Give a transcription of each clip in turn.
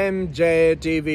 MJ TV।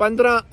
15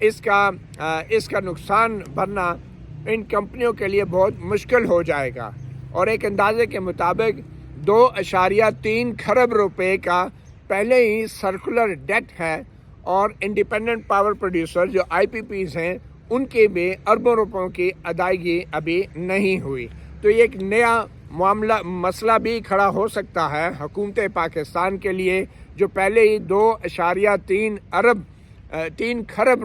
اس کا نقصان بھرنا ان کمپنیوں کے لیے بہت مشکل ہو جائے گا۔ اور ایک اندازے کے مطابق 2.3 کھرب روپے کا پہلے ہی سرکولر ڈیٹ ہے، اور انڈیپینڈنٹ پاور پروڈیوسر جو IPPs ہیں ان کی بھی اربوں روپوں کی ادائیگی ابھی نہیں ہوئی۔ تو یہ ایک نیا مسئلہ بھی کھڑا ہو سکتا ہے حکومت پاکستان کے لیے، جو پہلے ہی 2.3 کھرب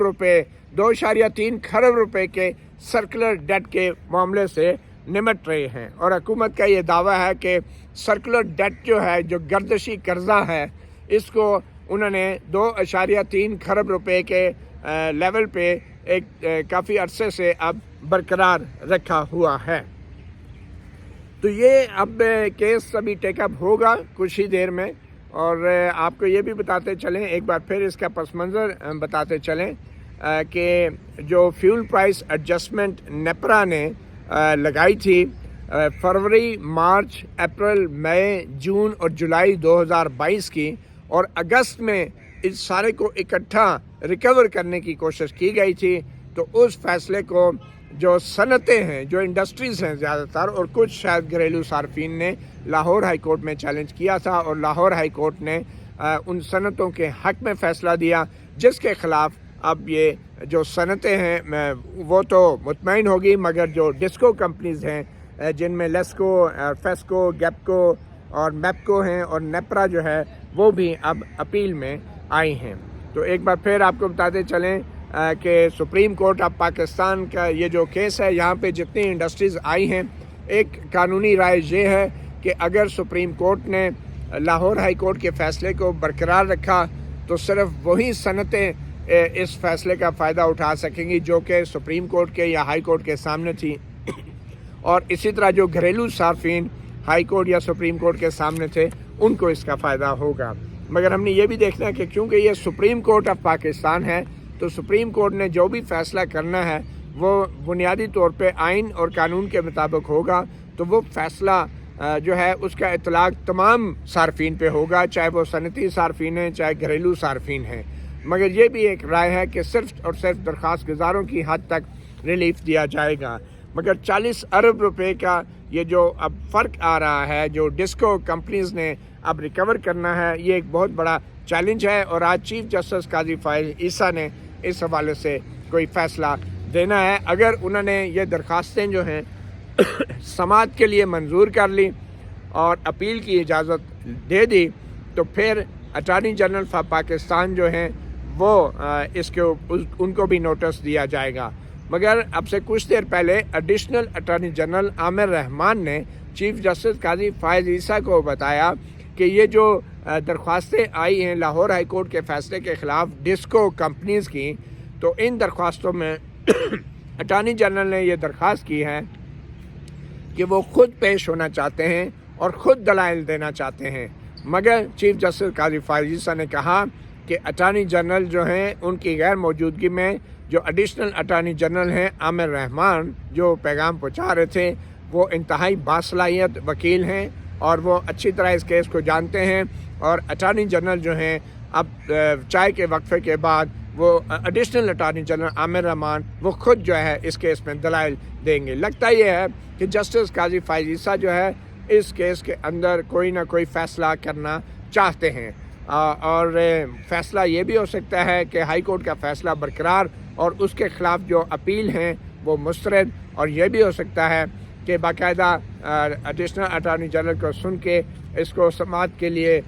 روپے کے سرکولر ڈیٹ کے معاملے سے نمٹ رہے ہیں۔ اور حکومت کا یہ دعویٰ ہے کہ سرکولر ڈیٹ جو ہے، جو گردشی قرضہ ہے، اس کو انہوں نے 2.3 کھرب روپے کے لیول پہ ایک کافی عرصے سے اب برقرار رکھا ہوا ہے۔ تو یہ اب کیس ابھی ٹیک اپ ہوگا کچھ ہی دیر میں، اور آپ کو یہ بھی بتاتے چلیں، ایک بار پھر اس کا پس منظر بتاتے چلیں کہ جو فیول پرائس ایڈجسٹمنٹ نیپرا نے لگائی تھی فروری، مارچ، اپریل، مئی، جون اور جولائی 2022 کی، اور اگست میں اس سارے کو اکٹھا ریکور کرنے کی کوشش کی گئی تھی، تو اس فیصلے کو جو صنعتیں ہیں، جو انڈسٹریز ہیں زیادہ تر، اور کچھ شاید گھریلو صارفین نے لاہور ہائی کورٹ میں چیلنج کیا تھا، اور لاہور ہائی کورٹ نے ان صنعتوں کے حق میں فیصلہ دیا، جس کے خلاف اب یہ جو صنعتیں ہیں وہ تو مطمئن ہوگی، مگر جو ڈسکو کمپنیز ہیں جن میں لیسکو، فیسکو، گیپکو اور میپکو ہیں، اور نیپرا جو ہے وہ بھی اب اپیل میں آئی ہیں۔ تو ایک بار پھر آپ کو بتاتے چلیں کہ سپریم کورٹ آف پاکستان کا یہ جو کیس ہے، یہاں پہ جتنی انڈسٹریز آئی ہیں، ایک قانونی رائے یہ ہے کہ اگر سپریم کورٹ نے لاہور ہائی کورٹ کے فیصلے کو برقرار رکھا تو صرف وہی صنعتیں اس فیصلے کا فائدہ اٹھا سکیں گی جو کہ سپریم کورٹ کے یا ہائی کورٹ کے سامنے تھی، اور اسی طرح جو گھریلو صارفین ہائی کورٹ یا سپریم کورٹ کے سامنے تھے ان کو اس کا فائدہ ہوگا۔ مگر ہم نے یہ بھی دیکھنا ہے کہ کیونکہ یہ سپریم کورٹ آف پاکستان ہے، تو سپریم کورٹ نے جو بھی فیصلہ کرنا ہے وہ بنیادی طور پہ آئین اور قانون کے مطابق ہوگا، تو وہ فیصلہ جو ہے اس کا اطلاق تمام صارفین پہ ہوگا، چاہے وہ صنعتی صارفین ہیں چاہے گھریلو صارفین ہیں۔ مگر یہ بھی ایک رائے ہے کہ صرف اور صرف درخواست گزاروں کی حد تک ریلیف دیا جائے گا، مگر 40 ارب روپے کا یہ جو اب فرق آ رہا ہے جو ڈسکو کمپنیز نے اب ریکور کرنا ہے، یہ ایک بہت بڑا چیلنج ہے، اور آج چیف جسٹس قاضی فائز عیسیٰ نے اس حوالے سے کوئی فیصلہ دینا ہے۔ اگر انہوں نے یہ درخواستیں جو ہیں سماعت کے لیے منظور کر لی اور اپیل کی اجازت دے دی، تو پھر اٹارنی جنرل فار پاکستان جو ہیں وہ ان کو بھی نوٹس دیا جائے گا۔ مگر اب سے کچھ دیر پہلے ایڈیشنل اٹارنی جنرل عامر رحمان نے چیف جسٹس قاضی فائز عیسیٰ کو بتایا کہ یہ جو درخواستیں آئی ہیں لاہور ہائی کورٹ کے فیصلے کے خلاف ڈسکو کمپنیز کی، تو ان درخواستوں میں اٹارنی جنرل نے یہ درخواست کی ہے کہ وہ خود پیش ہونا چاہتے ہیں اور خود دلائل دینا چاہتے ہیں، مگر چیف جسٹس قاضی فائز عیسیٰ نے کہا کہ اٹارنی جنرل جو ہیں ان کی غیر موجودگی میں جو ایڈیشنل اٹارنی جنرل ہیں عامر رحمان جو پیغام پہنچا رہے تھے، وہ انتہائی باصلاحیت وکیل ہیں اور وہ اچھی طرح اس کیس کو جانتے ہیں، اور اٹارنی جنرل جو ہیں اب چائے کے وقفے کے بعد وہ ایڈیشنل اٹارنی جنرل عامر رحمان وہ خود جو ہے اس کیس میں دلائل دیں گے۔ لگتا یہ ہے کہ جسٹس قاضی فائز عیسیٰ جو ہے اس کیس کے اندر کوئی نہ کوئی فیصلہ کرنا چاہتے ہیں، اور فیصلہ یہ بھی ہو سکتا ہے کہ ہائی کورٹ کا فیصلہ برقرار اور اس کے خلاف جو اپیل ہیں وہ مسترد، اور یہ بھی ہو سکتا ہے کہ باقاعدہ ایڈیشنل اٹارنی جنرل کو سن کے اس کو سماعت کے لیے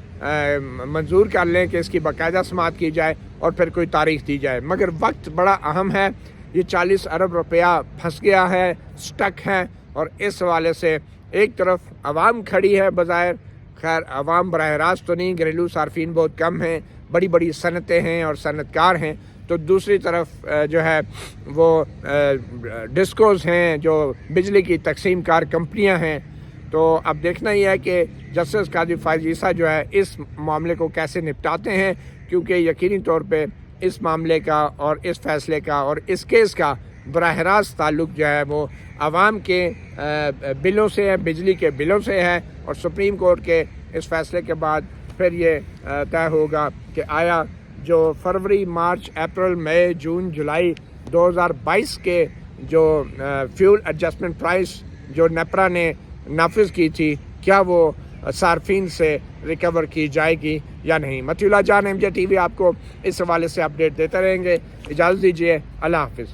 منظور کر لیں کہ اس کی باقاعدہ سماعت کی جائے اور پھر کوئی تاریخ دی جائے۔ مگر وقت بڑا اہم ہے، یہ 40 ارب روپیہ پھنس گیا ہے، سٹک ہے، اور اس حوالے سے ایک طرف عوام کھڑی ہے بظاہر، خیر عوام براہ راست تو نہیں، گھریلو صارفین بہت کم ہیں، بڑی بڑی صنعتیں ہیں اور صنعت کار ہیں، تو دوسری طرف جو ہے وہ ڈسکوز ہیں جو بجلی کی تقسیم کار کمپنیاں ہیں۔ تو اب دیکھنا یہ ہے کہ جسٹس قاضی فائز عیسیٰ جو ہے اس معاملے کو کیسے نپٹاتے ہیں، کیونکہ یقینی طور پہ اس معاملے کا اور اس فیصلے کا اور اس کیس کا براہ راست تعلق جو ہے وہ عوام کے بلوں سے ہے، بجلی کے بلوں سے ہے، اور سپریم کورٹ کے اس فیصلے کے بعد پھر یہ طے ہوگا کہ آیا جو فروری مارچ اپریل مئی جون جولائی 2022 کے جو فیول ایڈجسٹمنٹ پرائس جو نیپرا نے نافذ کی تھی کیا وہ صارفین سے ریکور کی جائے گی یا نہیں. مطیع اللہ جان، MJ TV آپ کو اس حوالے سے اپڈیٹ دیتے رہیں گے. اجازت دیجیے، اللہ حافظ.